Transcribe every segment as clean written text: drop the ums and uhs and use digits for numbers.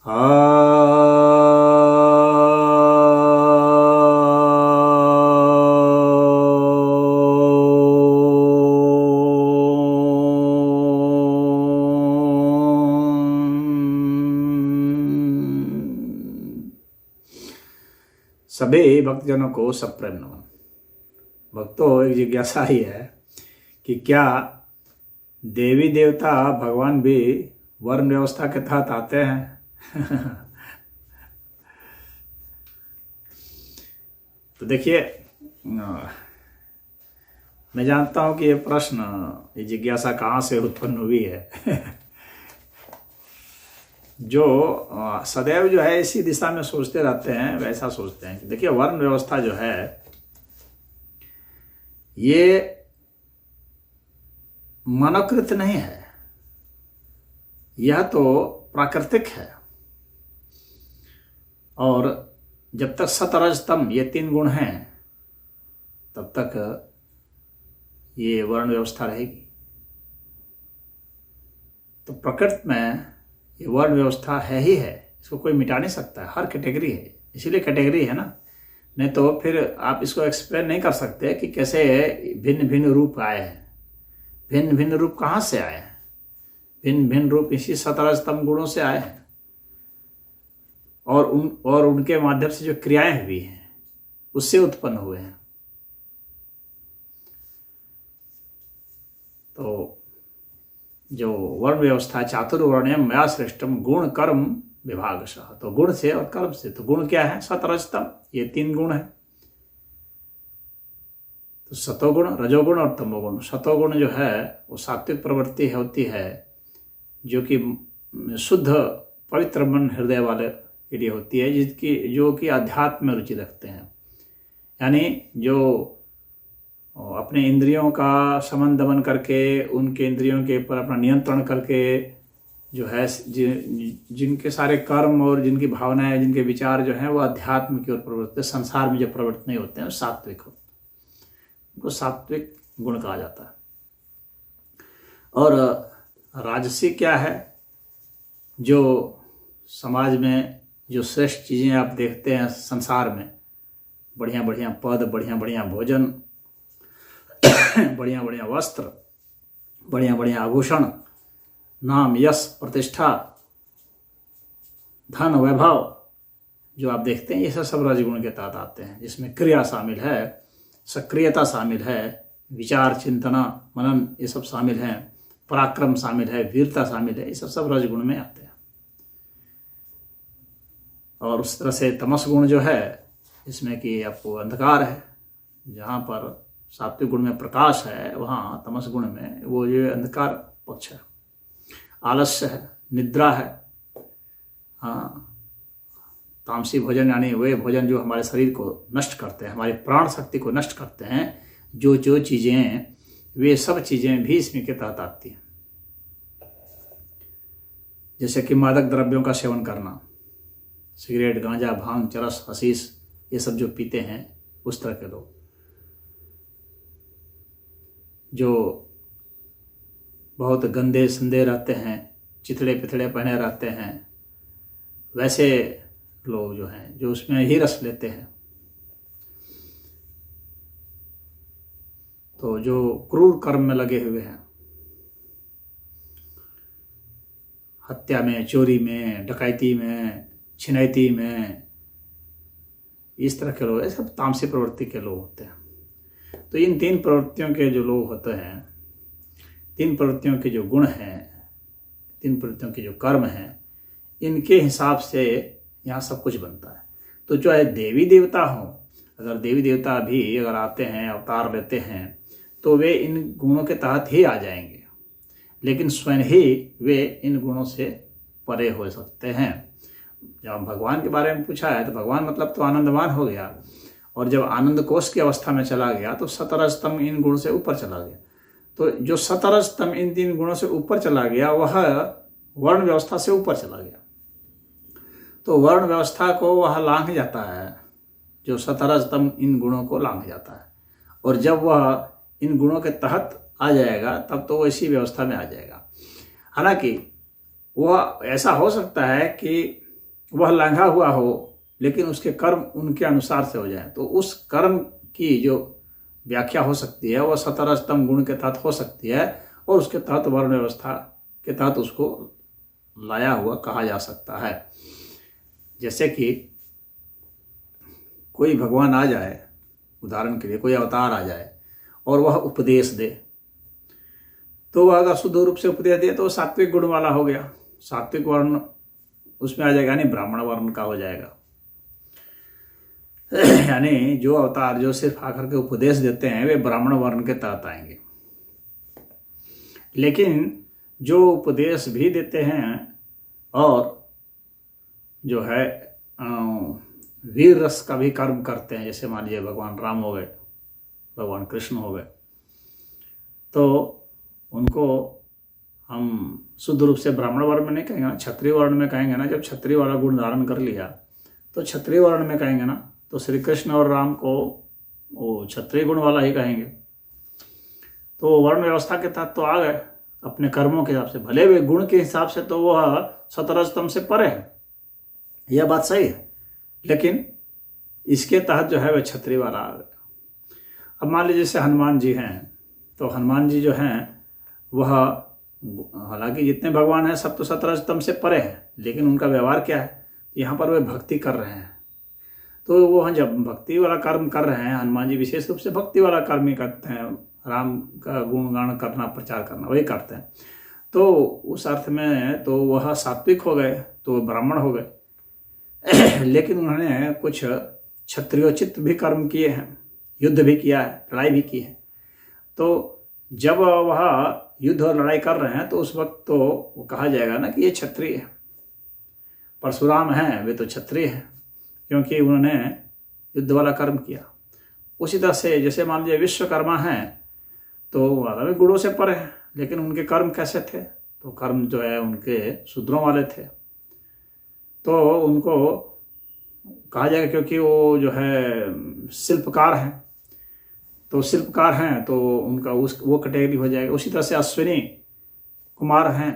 सभी भक्तजनों को सप्रेम नमन। भक्तों, एक जिज्ञासा ही है कि क्या देवी देवता भगवान भी वर्ण व्यवस्था के तहत आते हैं? तो देखिए, मैं जानता हूं कि ये प्रश्न, ये जिज्ञासा कहाँ से उत्पन्न हुई है। जो सदैव जो है इसी दिशा में सोचते रहते हैं, वैसा सोचते हैं कि देखिए वर्ण व्यवस्था जो है ये मानवकृत नहीं है, यह तो प्राकृतिक है। और जब तक सत रज तम ये तीन गुण हैं तब तक ये वर्ण व्यवस्था रहेगी। तो प्रकृति में ये वर्ण व्यवस्था है ही है, इसको कोई मिटा नहीं सकता है, हर कैटेगरी है, इसीलिए कैटेगरी है ना। नहीं तो फिर आप इसको एक्सप्लेन नहीं कर सकते कि कैसे भिन्न भिन्न रूप आए हैं। भिन्न भिन्न रूप कहाँ से आए हैं? भिन्न भिन्न रूप इसी सतरजतम गुणों से आए हैं और उनके माध्यम से जो क्रियाएं हुई हैं उससे उत्पन्न हुए हैं। तो जो वर्ण व्यवस्था चातुर्वर्ण्यम मया श्रेष्ठम गुण कर्म विभागशः, तो गुण से और कर्म से। तो गुण क्या है? सतरजतम, ये तीन गुण है। तो सतोगुण, रजोगुण और तमोगुण। सतोगुण जो है वो सात्विक प्रवृत्ति होती है, जो कि शुद्ध पवित्र मन हृदय वाले के लिए होती है, जो कि अध्यात्म में रुचि रखते हैं। यानी जो अपने इंद्रियों का समन दमन करके, उनके इंद्रियों के ऊपर अपना नियंत्रण करके जो है जिनके सारे कर्म और जिनकी भावनाएं, जिनके विचार जो हैं वो अध्यात्म की ओर प्रवृत्त, संसार में जो प्रवृत्त नहीं होते हैं सात्विक होते हैं, उनको सात्विक गुण कहा जाता है। और राजसी क्या है? जो समाज में जो श्रेष्ठ चीज़ें आप देखते हैं संसार में, बढ़िया बढ़िया पद, बढ़िया बढ़िया भोजन, बढ़िया बढ़िया वस्त्र, बढ़िया बढ़िया आभूषण, नाम यश प्रतिष्ठा, धन वैभव, जो आप देखते हैं ये सब रजगुण के तहत आते हैं, जिसमें क्रिया शामिल है, सक्रियता शामिल है, विचार चिंतना मनन ये सब शामिल हैं, पराक्रम शामिल है, वीरता शामिल है, ये सब रजगुण में आते हैं। और उस तरह से तमस गुण जो है, इसमें कि आपको अंधकार है। जहाँ पर सात्विक गुण में प्रकाश है, वहाँ तमस गुण में वो ये अंधकार पक्ष है, आलस्य है, निद्रा है। हाँ, तामसी भोजन यानी वे भोजन जो हमारे शरीर को नष्ट करते हैं, हमारी प्राण शक्ति को नष्ट करते हैं, जो चीज़ें, वे सब चीज़ें भी इसमें के तहत आती हैं। जैसे कि मादक द्रव्यों का सेवन करना, सिगरेट, गांजा, भांग, चरस, हशीश, ये सब जो पीते हैं उस तरह के लोग, जो बहुत गंदे संदे रहते हैं, चिथड़े पिथड़े पहने रहते हैं, वैसे लोग जो हैं जो उसमें ही रस लेते हैं। तो जो क्रूर कर्म में लगे हुए हैं, हत्या में, चोरी में, डकैती में, छिनैती में, इस तरह के लोग, ये सब तामसी प्रवृत्ति के लोग होते हैं। तो इन तीन प्रवृत्तियों के जो लोग होते हैं, तीन प्रवृत्तियों के जो गुण हैं, तीन प्रवृत्तियों के जो कर्म हैं, इनके हिसाब से यहाँ सब कुछ बनता है। तो जो है देवी देवता हों, अगर देवी देवता भी अगर आते हैं, अवतार लेते हैं, तो वे इन गुणों के तहत ही आ जाएंगे, लेकिन स्वयं ही वे इन गुणों से परे हो सकते हैं। जब भगवान के बारे में पूछा है तो भगवान मतलब तो आनंदवान हो गया, और जब आनंद कोष की अवस्था में चला गया तो सतरजतम इन गुण से ऊपर चला गया। तो जो सतरजतम इन तीन गुणों से ऊपर चला गया वह वर्ण व्यवस्था से ऊपर चला गया। तो वर्ण व्यवस्था को वह लांघ जाता है, जो सतरजतम इन गुणों को लांघ जाता है। और जब वह इन गुणों के तहत आ जाएगा तब तो वो इसी व्यवस्था में आ जाएगा। हालांकि वह ऐसा हो सकता है कि वह लांघा हुआ हो, लेकिन उसके कर्म उनके अनुसार से हो जाए, तो उस कर्म की जो व्याख्या हो सकती है वह सतरजतम गुण के तहत हो सकती है, और उसके तहत वर्ण व्यवस्था के तहत उसको लाया हुआ कहा जा सकता है। जैसे कि कोई भगवान आ जाए, उदाहरण के लिए कोई अवतार आ जाए और वह उपदेश दे, तो वह अगर शुद्ध रूप से उपदेश दे तो सात्विक गुण वाला हो गया, सात्विक वर्ण उसमें आ जाएगा, यानी ब्राह्मण वर्ण का हो जाएगा। यानी जो अवतार जो सिर्फ आकर के उपदेश देते हैं वे ब्राह्मण वर्ण के तहत आएंगे। लेकिन जो उपदेश भी देते हैं और जो है वीर रस का भी कर्म करते हैं, जैसे मान लीजिए भगवान राम हो गए, भगवान कृष्ण हो गए, तो उनको हम शुद्ध रूप से ब्राह्मण वर्ण में नहीं कहेंगे ना, क्षत्रिय वर्ण में कहेंगे ना। जब क्षत्रिय वाला गुण धारण कर लिया तो क्षत्रिय वर्ण में कहेंगे ना, तो श्री कृष्ण और राम को वो क्षत्रिय गुण वाला ही कहेंगे। तो वर्ण व्यवस्था के तहत तो आ गए अपने कर्मों के हिसाब से, भले वे गुण के हिसाब से तो वह सतरजतम से परे है, यह बात सही है, लेकिन इसके तहत जो है वह क्षत्रिय वाला आ गए। अब मान लीजिए जैसे हनुमान जी हैं, तो हनुमान जी जो हैं वह हालांकि जितने भगवान हैं सब तो सतरजतम से परे हैं, लेकिन उनका व्यवहार क्या है, यहाँ पर वे भक्ति कर रहे हैं। तो वो जब भक्ति वाला कर्म कर रहे हैं, हनुमान जी विशेष रूप से भक्ति वाला कर्म ही करते हैं, राम का गुणगान करना, प्रचार करना वही करते हैं। तो उस अर्थ में तो वह सात्विक हो गए, तो ब्राह्मण हो गए। लेकिन उन्होंने कुछ क्षत्रियोचित भी कर्म किए हैं, युद्ध भी किया है, लड़ाई भी की है। तो जब वह युद्ध और लड़ाई कर रहे हैं तो उस वक्त तो वो कहा जाएगा ना कि ये क्षत्रिय है। परशुराम हैं वे तो क्षत्रिय हैं, क्योंकि उन्होंने युद्ध वाला कर्म किया। उसी तरह से जैसे मान लीजिए विश्वकर्मा हैं, तो वाला गुणों से परे हैं, लेकिन उनके कर्म कैसे थे, तो कर्म जो है उनके शूद्रों वाले थे, तो उनको कहा जाएगा क्योंकि वो जो है शिल्पकार हैं, तो शिल्पकार हैं तो उनका वो कैटेगरी हो जाएगा। उसी तरह से अश्विनी कुमार हैं,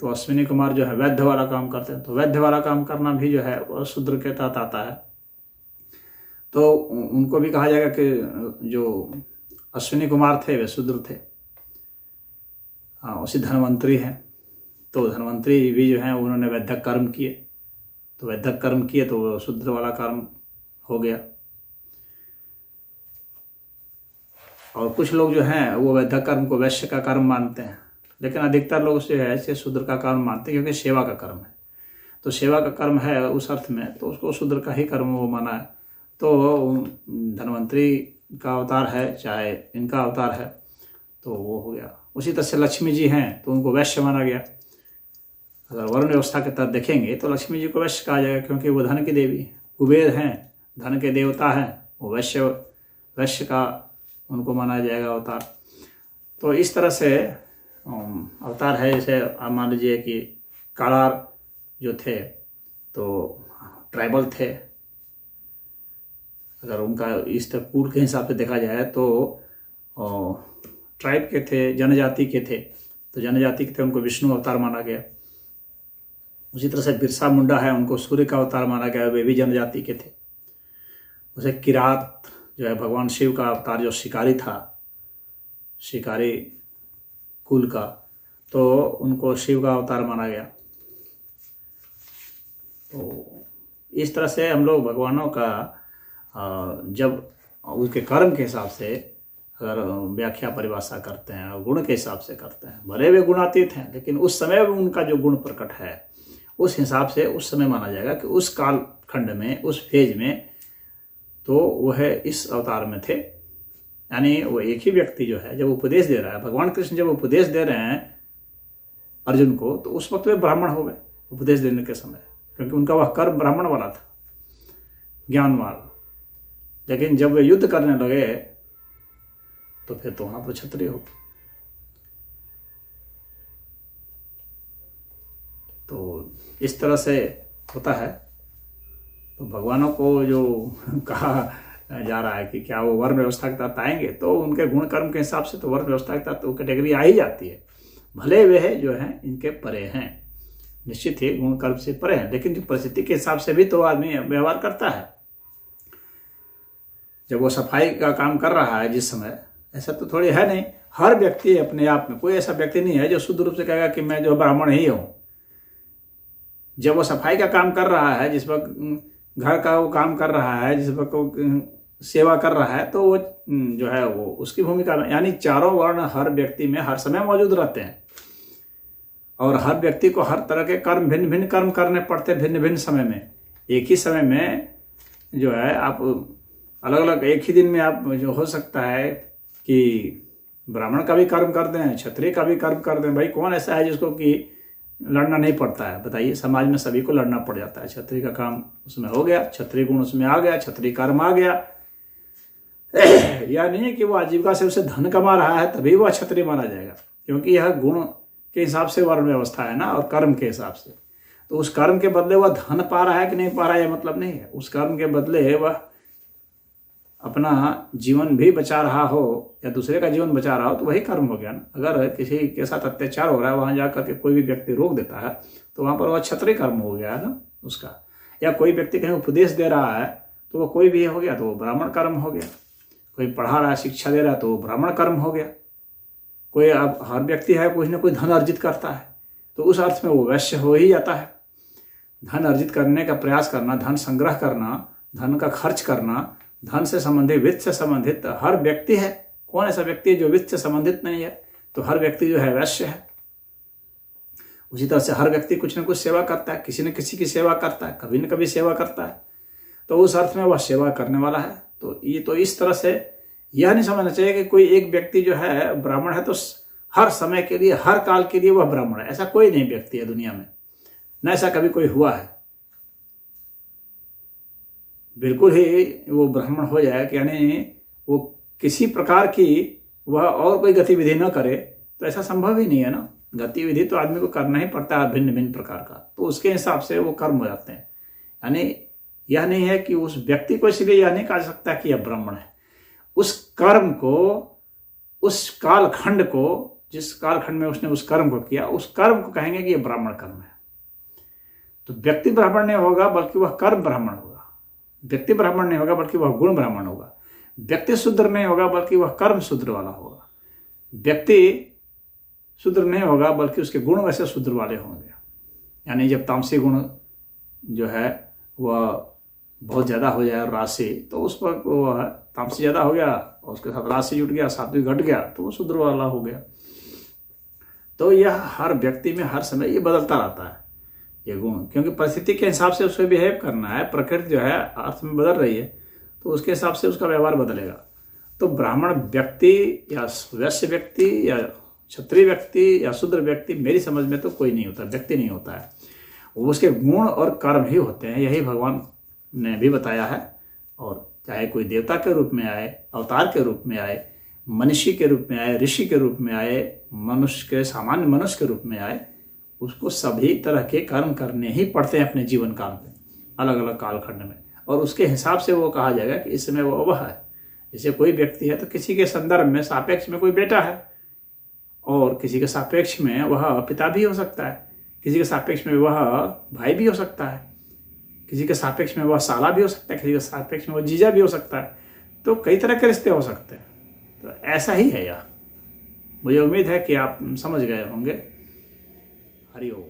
तो अश्विनी कुमार जो है वैद्य वाला काम करते हैं, तो वैद्य वाला काम करना भी जो है वह शूद्र के तहत आता है। तो उनको भी कहा जाएगा कि जो अश्विनी कुमार थे वे शूद्र थे। हाँ, उसी धनवंतरी हैं, तो धनवंतरी भी जो है उन्होंने वैद्यक कर्म किए, तो वैद्यक कर्म किए तो वो शूद्र वाला कर्म हो गया। और कुछ लोग जो हैं वो वैद्यक कर्म को वैश्य का कर्म मानते हैं, लेकिन अधिकतर लोग जो है ऐसे शूद्र का कर्म मानते हैं, क्योंकि सेवा का कर्म है। तो सेवा का कर्म है उस अर्थ में, तो उसको शूद्र का ही कर्म वो माना है। तो धनवंतरी का अवतार है चाहे इनका अवतार है, तो वो हो गया। उसी तरह से लक्ष्मी जी हैं तो उनको वैश्य माना गया। अगर वर्ण व्यवस्था के तहत देखेंगे तो लक्ष्मी जी को वैश्य कहा जाएगा, क्योंकि वो धन की देवी। कुबेर हैं, धन के देवता हैं, वो वैश्य का उनको माना जाएगा अवतार। तो इस तरह से अवतार है। जैसे आप मान लीजिए कि कालार जो थे तो ट्राइबल थे, अगर उनका इस तरह कुल के हिसाब से देखा जाए तो ट्राइब के थे, जनजाति के थे, तो जनजाति के थे उनको विष्णु अवतार माना गया। उसी तरह से बिरसा मुंडा है, उनको सूर्य का अवतार माना गया, वे भी जनजाति के थे। उसे किरात जो है भगवान शिव का अवतार, जो शिकारी था, शिकारी कुल का, तो उनको शिव का अवतार माना गया। तो इस तरह से हम लोग भगवानों का जब उसके कर्म के हिसाब से अगर व्याख्या परिभाषा करते हैं और गुण के हिसाब से करते हैं, भले वे गुणातीत हैं, लेकिन उस समय उनका जो गुण प्रकट है उस हिसाब से उस समय माना जाएगा कि उस काल खंड में, उस फेज में तो वह इस अवतार में थे। यानी वो एक ही व्यक्ति जो है जब उपदेश दे रहा है, भगवान कृष्ण जब उपदेश दे रहे हैं अर्जुन को, तो उस वक्त वे ब्राह्मण हो गए उपदेश देने के समय, क्योंकि उनका वह कर्म ब्राह्मण वाला था, ज्ञान वाला। लेकिन जब वे युद्ध करने लगे तो फिर तो वहां पर क्षत्रिय हो। तो इस तरह से होता है। तो भगवानों को जो कहा जा रहा है कि क्या वो वर्ण व्यवस्था के तहत आएंगे, तो उनके गुण कर्म के हिसाब से तो वर्ण व्यवस्था के तहत वो कैटेगरी आ ही जाती है, भले वे जो हैं इनके परे हैं। निश्चित ही गुण कर्म से परे हैं, लेकिन जो परिस्थिति के हिसाब से भी तो आदमी व्यवहार करता है। जब वो सफाई का काम कर रहा है जिस समय, ऐसा तो थोड़ी है नहीं, हर व्यक्ति अपने आप में, कोई ऐसा व्यक्ति नहीं है जो शुद्ध रूप से कहेगा कि मैं जो ब्राह्मण ही हूँ। जब वो सफाई का काम कर रहा है, जिस वक्त घर का वो काम कर रहा है, जिस वक्त वो सेवा कर रहा है, तो वो जो है वो उसकी भूमिका में, यानी चारों वर्ण हर व्यक्ति में हर समय मौजूद रहते हैं। और हर व्यक्ति को हर तरह के कर्म, भिन्न भिन्न कर्म करने पड़ते हैं भिन्न भिन्न समय में। एक ही समय में जो है आप अलग अलग, एक ही दिन में आप जो हो सकता है कि ब्राह्मण का भी कर्म कर दें, क्षत्रिय का भी कर्म कर दें। भाई कौन ऐसा है जिसको कि लड़ना नहीं पड़ता है? बताइए, समाज में सभी को लड़ना पड़ जाता है। क्षत्रिय का काम उसमें हो गया, क्षत्रिय गुण उसमें आ गया, क्षत्रिय कर्म आ गया। या नहीं कि वो आजीविका से उसे धन कमा रहा है तभी वह क्षत्रिय माना जाएगा, क्योंकि यह गुण के हिसाब से वर्ण व्यवस्था है ना, और कर्म के हिसाब से। तो उस कर्म के बदले वह धन पा रहा है कि नहीं पा रहा है यह मतलब नहीं है। उस कर्म के बदले वह अपना जीवन भी बचा रहा हो या दूसरे का जीवन बचा रहा हो तो वही कर्म हो गया ना। अगर किसी के साथ अत्याचार हो रहा है, वहां जाकर के कोई भी व्यक्ति रोक देता है तो वहां पर वह क्षत्रिय कर्म हो गया है ना उसका। या कोई व्यक्ति कहीं उपदेश दे रहा है तो वो कोई भी हो गया तो वो ब्राह्मण कर्म हो गया। कोई पढ़ा रहा है, शिक्षा दे रहा है तो वो ब्राह्मण कर्म हो गया। कोई, अब हर व्यक्ति है कोई ना कोई धन अर्जित करता है तो उस अर्थ में वो वैश्य हो ही जाता है। धन अर्जित करने का प्रयास करना, धन संग्रह करना, धन का खर्च करना, धन से संबंधित, वित्त से संबंधित हर व्यक्ति है। कौन ऐसा व्यक्ति है जो वित्त से संबंधित नहीं है? तो हर व्यक्ति जो है वैश्य है। उसी तरह से हर व्यक्ति कुछ न कुछ सेवा करता है, किसी न किसी की सेवा करता है, कभी न कभी सेवा करता है, तो उस अर्थ में वह सेवा करने वाला है। तो ये तो इस तरह से यह नहीं समझना चाहिए कि कोई एक व्यक्ति जो है ब्राह्मण है तो हर समय के लिए, हर काल के लिए वह ब्राह्मण है। ऐसा कोई नहीं व्यक्ति है दुनिया में, न ऐसा कभी कोई हुआ है। बिल्कुल ही वो ब्राह्मण हो जाए कि यानी वो किसी प्रकार की वह और कोई गतिविधि न करे, तो ऐसा संभव ही नहीं है ना। गतिविधि तो आदमी को करना ही पड़ता है भिन्न भिन्न प्रकार का, तो उसके हिसाब से वो कर्म हो जाते हैं। यानी यह नहीं है कि उस व्यक्ति को इसलिए यह नहीं कहा सकता कि यह ब्राह्मण है। उस कर्म को, उस कालखंड को, जिस कालखंड में उसने उस कर्म को किया, उस कर्म को कहेंगे कि यह ब्राह्मण कर्म है। तो व्यक्ति ब्राह्मण नहीं होगा बल्कि वह कर्म ब्राह्मण होगा। व्यक्ति ब्राह्मण नहीं होगा बल्कि वह गुण ब्राह्मण होगा। व्यक्ति शूद्र नहीं होगा बल्कि वह कर्म शूद्र वाला होगा। व्यक्ति शूद्र नहीं होगा बल्कि उसके गुण वैसे शूद्र वाले होंगे। यानी जब तामसी गुण जो है वह बहुत ज़्यादा हो जाए राशि, तो उस पर वह तामसी ज़्यादा हो गया और उसके साथ राशि जुट गया, सात्विक घट गया, तो वो शूद्र वाला हो गया। तो यह हर व्यक्ति में हर समय ये बदलता रहता है ये गुण, क्योंकि परिस्थिति के हिसाब से उसे बिहेव करना है। प्रकृति जो है अर्थ में बदल रही है तो उसके हिसाब से उसका व्यवहार बदलेगा। तो ब्राह्मण व्यक्ति या वैश्य व्यक्ति या क्षत्रिय व्यक्ति या शूद्र व्यक्ति मेरी समझ में तो कोई नहीं होता, व्यक्ति नहीं होता है। उसके गुण और कर्म ही होते हैं, यही भगवान ने भी बताया है। और चाहे कोई देवता के रूप में आए, अवतार के रूप में आए, मनुष्य के रूप में आए, ऋषि के रूप में आए, मनुष्य के सामान्य मनुष्य के रूप में आए, उसको सभी तरह के कर्म करने ही पड़ते हैं अपने जीवन काल में, अलग अलग कालखंड में। और उसके हिसाब से वो कहा जाएगा कि इस समय वो वह है। जैसे कोई व्यक्ति है तो किसी के संदर्भ में सापेक्ष में कोई बेटा है, और किसी के सापेक्ष में वह पिता भी हो सकता है, किसी के सापेक्ष में वह भाई भी हो सकता है, किसी के सापेक्ष में वह साला भी हो सकता है, किसी के सापेक्ष में वह जीजा भी हो सकता है। तो कई तरह के रिश्ते हो सकते हैं। तो ऐसा ही है यह। मुझे उम्मीद है कि आप समझ गए होंगे। हरि ओम।